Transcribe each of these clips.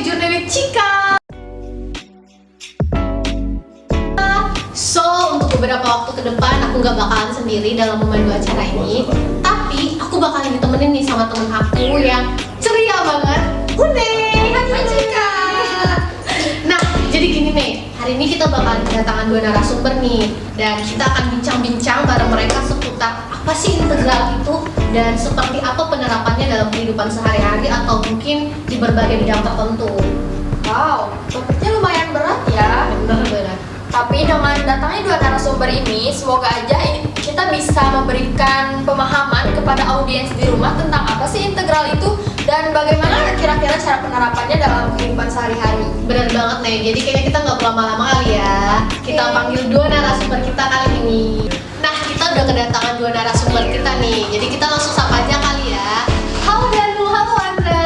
di Journey with Cika. So, untuk beberapa waktu ke depan aku gak bakalan sendiri dalam memandu acara ini. Tapi aku bakalan ditemenin nih sama temen aku yang ceria banget. Hai Cika. Nah, jadi gini nih, hari ini kita bakalan kedatangan 2 narasumber nih. Dan kita akan bincang-bincang bareng mereka seputar apa sih integral itu dan seperti apa penerapannya dalam kehidupan sehari-hari atau mungkin di berbagai bidang tertentu. Wow, topiknya lumayan berat ya. Bener-bener. Tapi dengan datangnya 2 narasumber ini, semoga aja kita bisa memberikan pemahaman kepada audiens di rumah tentang apa sih integral itu dan bagaimana kira-kira cara penerapannya dalam kehidupan sehari-hari. Bener banget nih, jadi kayaknya kita nggak perlu lama-lama kali ya. Kita panggil 2 narasumber kita kali ini. Nah, kita udah kedatangan 2 narasumber kita nih, jadi kita langsung sapa aja kali ya. Halo Danu, halo Andra.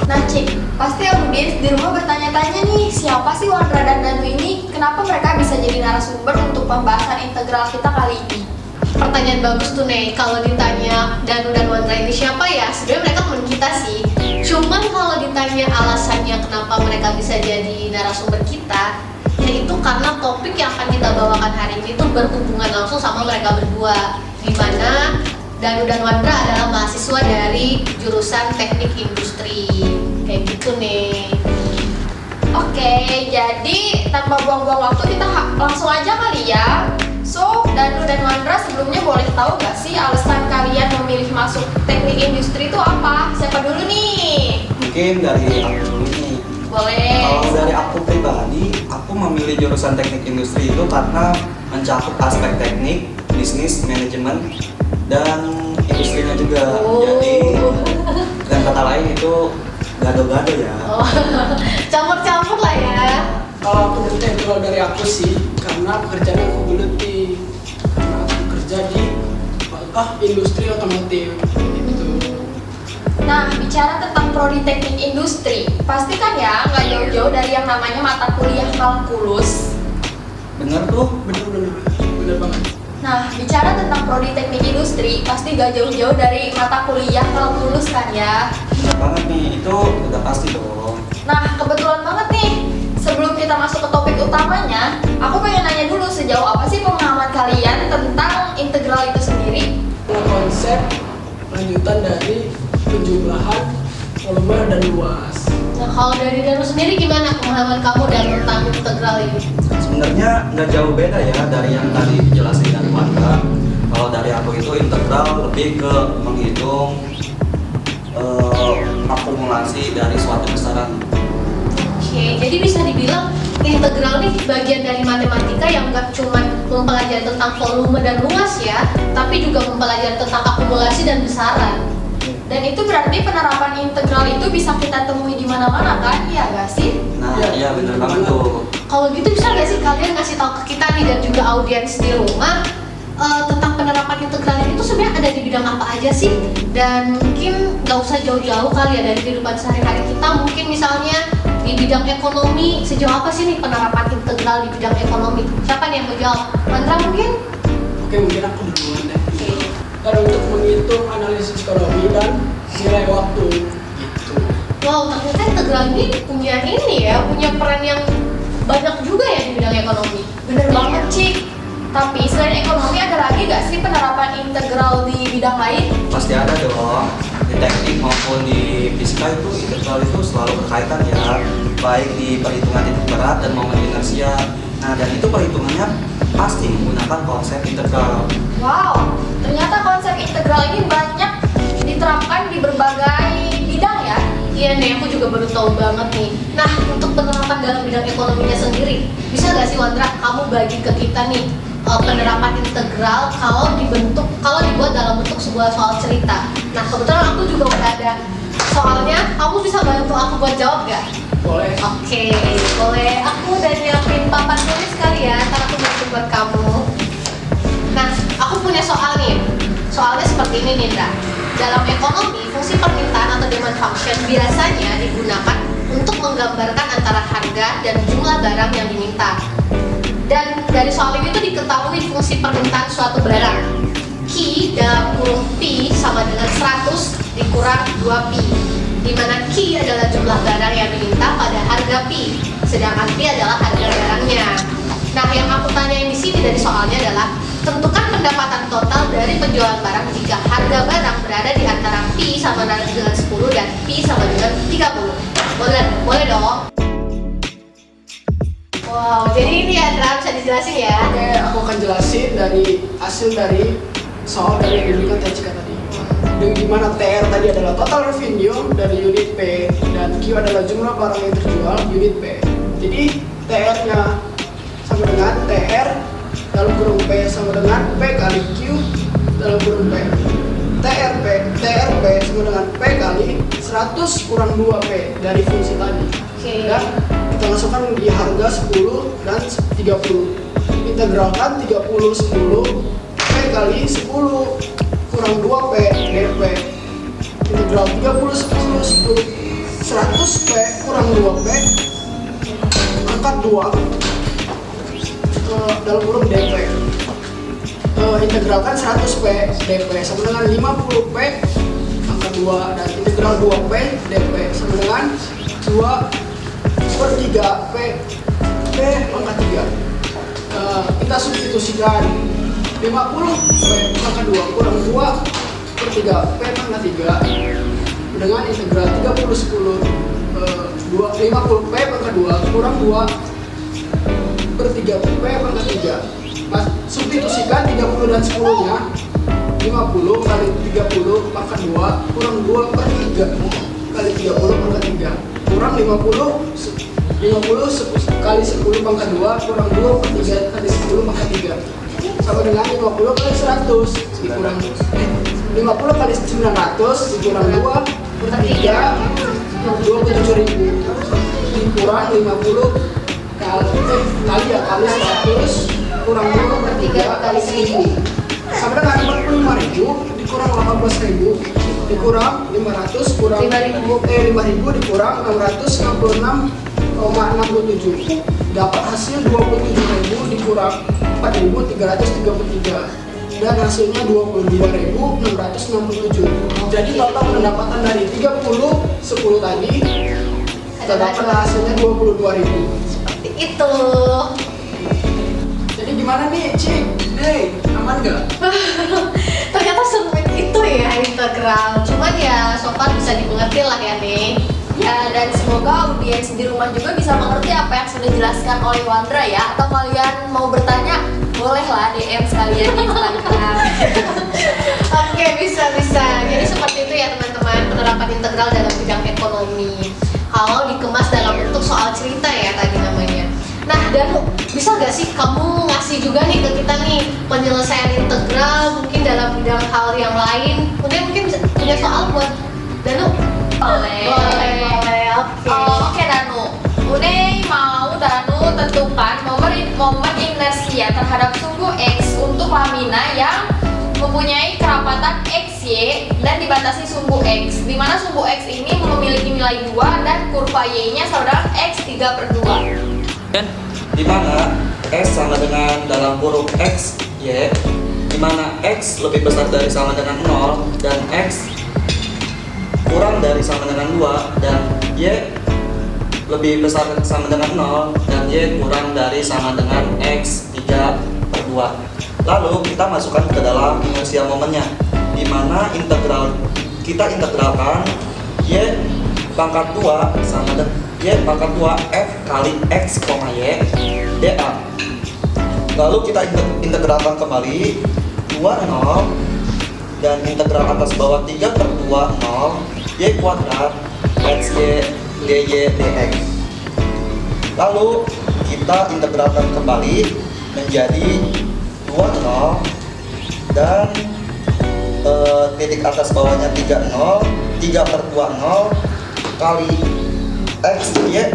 Nah Cik, pasti audiens di rumah bertanya-tanya nih, siapa sih Wandra dan Danu ini? Kenapa mereka bisa jadi narasumber untuk pembahasan integral kita kali ini? Pertanyaan bagus tuh nih, kalau ditanya Danu dan Wandra ini siapa ya? Sebenarnya mereka teman kita sih. Cuman kalau ditanya alasannya kenapa mereka bisa jadi narasumber kita, yaitu karena topik yang akan kita bawakan hari ini tuh berhubungan langsung sama mereka berdua, di mana Danu dan Wandra adalah mahasiswa dari jurusan teknik industri. Kayak gitu nih. Oke, jadi tanpa buang-buang waktu kita langsung aja kali ya. So, Danu dan Wandra sebelumnya boleh tahu gak sih alasan kalian memilih masuk teknik industri itu apa? Siapa dulu nih? Mungkin dari aku dulu nih. Boleh. Kalau dari aku pribadi, aku memilih jurusan teknik industri itu karena mencakup aspek teknik, bisnis, manajemen, dan industrinya juga. Jadi dengan kata lain itu gado-gado ya. Campur-campur lah ya. Kalau aku integral dari aku sih, karena pekerjaan aku geluti. Karena aku kerja di industri otomotif gitu. Nah, bicara tentang prodi teknik industri, pasti kan ya nggak jauh-jauh dari yang namanya mata kuliah kalkulus. Bener tuh? Bener banget. Nah, bicara tentang prodi teknik industri, pasti gak jauh-jauh dari mata kuliah kalkulus kan ya? Bener banget nih, itu udah pasti dong. Nah, kebetulan banget nih, sebelum kita masuk ke topik utamanya, aku pengen nanya dulu sejauh apa sih pemahaman kalian tentang integral itu sendiri? Konsep lanjutan dari penjumlahan volume dan luas. Nah, kalau dari Danu sendiri gimana pemahaman kamu dan tentang integral ini? Sebenarnya nggak jauh beda ya dari yang tadi dijelasin dari Wanda. Kalau dari aku itu integral lebih ke menghitung akumulasi dari suatu besaran. Oke, jadi bisa dibilang integral nih bagian dari matematika yang nggak cuma mempelajari tentang volume dan luas ya, tapi juga mempelajari tentang akumulasi dan besaran. Dan itu berarti penerapan integral itu bisa kita temui di mana-mana kan? Iya gak sih? Nah, iya bener banget tuh. Kalau gitu bisa nggak sih kalian ngasih tahu ke kita nih dan juga audiens di rumah tentang penerapan integral ini tuh sebenarnya ada di bidang apa aja sih? Dan mungkin nggak usah jauh-jauh kali ya dari kehidupan sehari-hari kita. Mungkin misalnya di bidang ekonomi, sejauh apa sih nih penerapan integral di bidang ekonomi? Siapa nih yang mau jawab? Mandra mungkin? Oke, mungkin aku duluan deh. Oke. Dan untuk menghitung analisis ekonomi dan nilai waktu gitu. Wow, ternyata integral ini punya peran yang banyak juga ya di bidang ekonomi. Bener banget Cik. Tapi selain ekonomi ada lagi gak sih penerapan integral di bidang lain? Pasti ada dong. Di teknik maupun di fisika itu integral itu selalu berkaitan ya, baik di perhitungan titik berat dan momen inersia. Nah, dan itu perhitungannya pasti menggunakan konsep integral. Wow, ternyata konsep integral ini banyak diterapkan di berbagai bidang ya? Iya nih, aku juga baru tahu banget nih. Nah, untuk penerapan dalam bidang ekonominya sendiri, bisa nggak sih Wandra, kamu bagi ke kita nih penerapan integral kalau dibuat dalam bentuk sebuah soal cerita. Nah, kebetulan aku juga udah ada soalnya, kamu bisa bantu aku buat jawab nggak? Boleh. Oke, boleh. Aku udah nyiapin papan tulis kali ya, ntar aku bantu buat kamu. Nah, aku punya soal nih. Soalnya seperti ini nih, Ndra. Dalam ekonomi, fungsi permintaan atau demand function biasanya digunakan untuk menggambarkan antara harga dan jumlah barang yang diminta. Dan dari soal ini tuh diketahui fungsi permintaan suatu barang. Q dalam kurung P sama dengan 100 dikurang 2P. di mana Q adalah jumlah barang yang diminta pada harga P, sedangkan P adalah harga barangnya. Nah, yang aku tanyain di sini dari soalnya adalah tentukan pendapatan total dari penjualan barang jika harga barang berada di antara P sama dengan 10 dan P sama dengan 30. Boleh dong? Wow, jadi ini ya, Dra, bisa dijelasin ya? Oke, aku akan jelasin dari hasil dari soal dari yang diberikan TCK tadi. Di mana TR tadi adalah total revenue dari unit P dan Q adalah jumlah barang yang terjual unit P. Jadi TR-nya sama dengan TR dalam kurung P sama dengan P kali Q dalam kurung P. TRP sama dengan P kali 100 kurang 2P dari fungsi tadi. Oke. Dan kita masukkan di harga 10 dan 30. Integralkan 30 10 P kali 10 kurang 2P DP. Integral 30 10 10 100P kurang 2P angkat 2 dalam kurung DP. Integralkan 100P DP sama dengan 50P angka 2 dan integral 2P DP sama dengan 2/3P P angka 3. Kita substitusikan 50P angka 2 kurang 2/3P angka 3 dengan integral 30 10 50P angka 2 kurang 2/3P angka 3. Substitusikan 30 dan 10 nya 50 kali 30 pangkat 2 kurang 2/3 kali 30 pangkat 3 kurang 50 kali 10 pangkat 2 kurang 2/3 kali 10 pangkat 3 sama dengan 50 kali 100 dikurang 50 kali 900 dikurang 2/3 27.000 dikurang 50 kali 100 kurang 2/3 kali 1000 sama dengan 45.000 dikurang 18.000 dikurang 500 kurang 5.000 dikurang 666,67 dapat hasil 27.000 dikurang 4.333 dan hasilnya 22.667. Jadi total pendapatan dari 30 10 tadi kita dapat hasilnya 22.000. Seperti itu. Jadi gimana nih, Cik? Hey, aman gak? Ternyata serumit itu ya integral. Cuman ya so far bisa dimengerti lah ya nih. Ya, dan semoga audiens di rumah juga bisa mengerti apa yang sudah dijelaskan oleh Wandra ya. Atau kalian mau bertanya, bolehlah DM sekalian di Instagram. Oke, bisa. Jadi seperti itu ya teman-teman, penerapan integral dalam bidang ekonomi. Kalau dikemas dalam bentuk soal cerita ya tadi namanya. Nah, Danu, bisa gak sih kamu ngasih juga nih ke kita nih penyelesaian integral mungkin dalam bidang hal yang lain? Mungkin punya soal buat Danu? Boleh. Oke, Danu. Une mau Danu tentukan momen inersia terhadap sumbu X untuk lamina yang mempunyai kerapatan XY dan dibatasi sumbu X, di mana sumbu X ini memiliki nilai 2 dan kurva Y-nya saudara X 3/2. Di mana S sama dengan dalam kurung X, Y, di mana X lebih besar dari sama dengan 0 dan X kurang dari sama dengan 2 dan Y lebih besar sama dengan 0 dan Y kurang dari sama dengan X 3/2. Lalu kita masukkan ke dalam inersia momennya, di mana kita integralkan Y pangkat 2 sama dengan Y pangkat 2 F kali X, Y dA. Lalu kita integralkan kembali 2 0 dan integral atas bawah 3/2 0 Y kuadrat X Y dy dx. Lalu kita integralkan kembali menjadi 2 0 dan titik atas bawahnya 3 0 3/2 0 kali X Y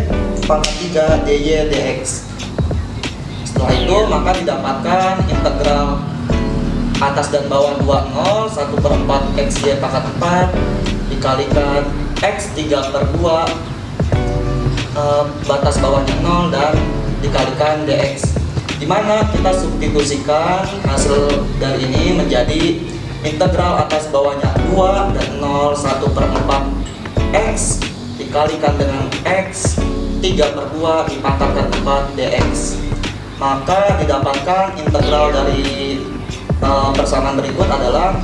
pangkat 3 dy dx. Setelah itu maka didapatkan integral atas dan bawah 2 0 1/4 X Y pangkat 4 dikalikan X 3/2 batas bawahnya 0 dan dikalikan dx, dimana kita substitusikan hasil dari ini menjadi integral atas bawahnya 2 dan 0 1/4 X dikalikan dengan X 3/2 dipangkatkan 4 dx. Maka didapatkan integral dari persamaan berikut adalah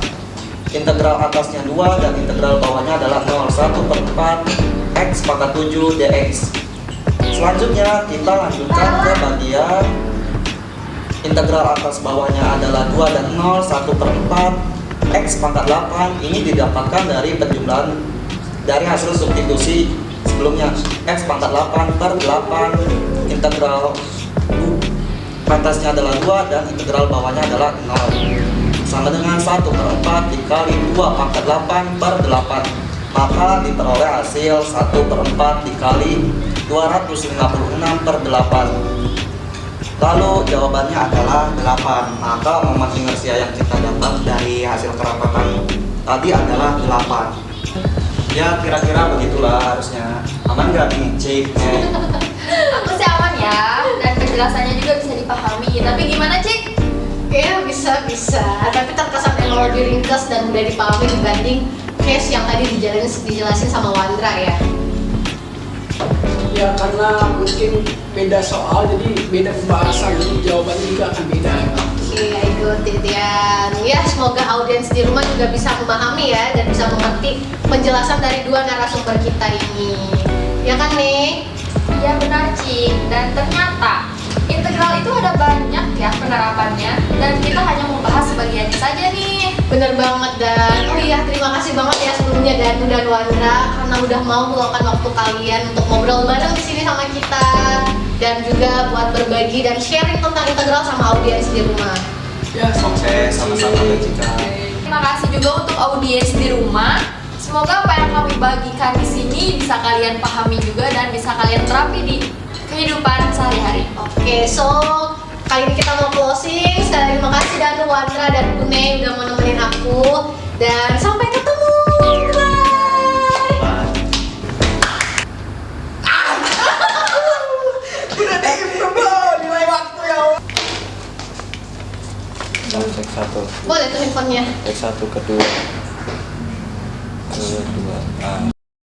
integral atasnya 2 dan integral bawahnya adalah 0. 1/4 X pangkat 7 dx. Selanjutnya kita lanjutkan ke bagian integral atas bawahnya adalah 2 dan 0. 1/4 X pangkat 8. Ini didapatkan dari penjumlahan dari hasil substitusi sebelumnya. X pangkat 8/8 integral atasnya adalah 2 dan integral bawahnya adalah 0 sama dengan 1/4 dikali 2 pangkat 8/8, maka diperoleh hasil 1/4 dikali 256/8. Lalu jawabannya adalah 8. Maka momen inersia yang kita dapat dari hasil kerapatan tadi adalah 8. Ya kira-kira begitulah harusnya. Aman nggak nih Cik? Aku sih aman ya, dan penjelasannya juga bisa dipahami. Tapi gimana Cik? Kayaknya bisa, tapi terkesan emang lebih ringkas dan mudah dipahami dibanding case yang tadi dijelasin sama Wandra ya. Ya karena mungkin beda soal, jadi beda pembahasan, jadi jawabannya juga akan beda. Oke, I got it ya. Ya, semoga audiens di rumah juga bisa memahami ya dan bisa mengerti penjelasan dari dua narasumber kita ini. Ya kan nih? Ya benar Cik, dan ternyata integral itu ada banyak ya penerapannya, dan kita hanya membahas sebagiannya saja nih. Bener banget. Dan oh iya, terima kasih banget ya sebelumnya Danu dan Wandra karena udah mau meluangkan waktu kalian untuk ngobrol bareng di sini sama kita dan juga buat berbagi dan sharing tentang integral sama audiens di rumah. Ya, sama-sama ya Cika. Terima kasih juga untuk audiens di rumah. Semoga apa yang kami bagikan di sini bisa kalian pahami juga dan bisa kalian terapi di kehidupan sehari-hari. Oke, so kali ini kita mau closing. Sekali lagi terima kasih Danu, Wandra, dan Bune udah mau nemenin aku. Dan sampai ketemu. Bye. udah diimprove nilai waktu ya. Cek 1. Boleh tuh handphonenya. Cek 1 kedua.